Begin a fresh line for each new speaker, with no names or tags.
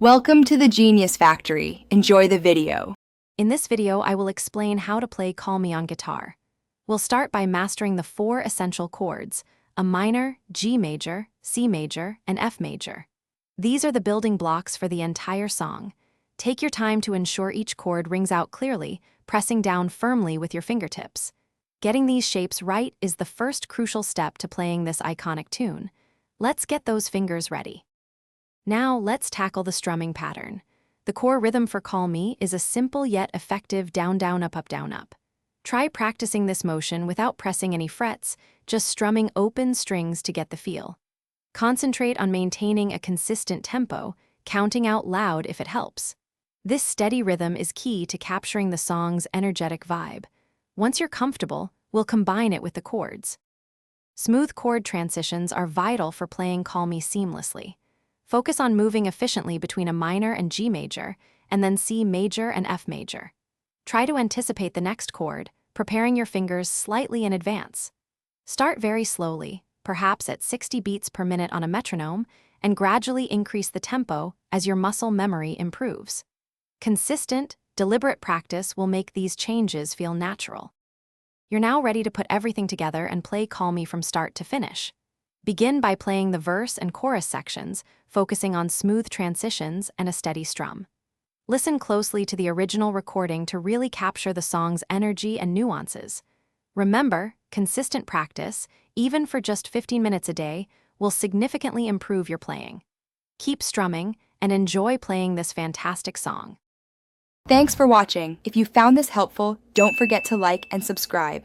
Welcome to the Genius Factory. Enjoy the video.
In this video, I will explain how to play Call Me on guitar. We'll start by mastering the 4 essential chords: a minor, G major, C major, and F major. These are the building blocks for the entire song. Take your time to ensure each chord rings out clearly, pressing down firmly with your fingertips. Getting these shapes right is the first crucial step to playing this iconic tune. Let's get those fingers ready. Now, let's tackle the strumming pattern. The core rhythm for Call Me is a simple yet effective down, down, up, up, down, up. Try practicing this motion without pressing any frets, just strumming open strings to get the feel. Concentrate on maintaining a consistent tempo, counting out loud if it helps. This steady rhythm is key to capturing the song's energetic vibe. Once you're comfortable, we'll combine it with the chords. Smooth chord transitions are vital for playing Call Me seamlessly. Focus on moving efficiently between a minor and G major, and then C major and F major. Try to anticipate the next chord, preparing your fingers slightly in advance. Start very slowly, perhaps at 60 beats per minute on a metronome, and gradually increase the tempo as your muscle memory improves. Consistent, deliberate practice will make these changes feel natural. You're now ready to put everything together and play Call Me from start to finish. Begin by playing the verse and chorus sections, focusing on smooth transitions and a steady strum. Listen closely to the original recording to really capture the song's energy and nuances. Remember, consistent practice, even for just 15 minutes a day, will significantly improve your playing. Keep strumming and enjoy playing this fantastic song.
Thanks for watching. If you found this helpful, don't forget to like and subscribe.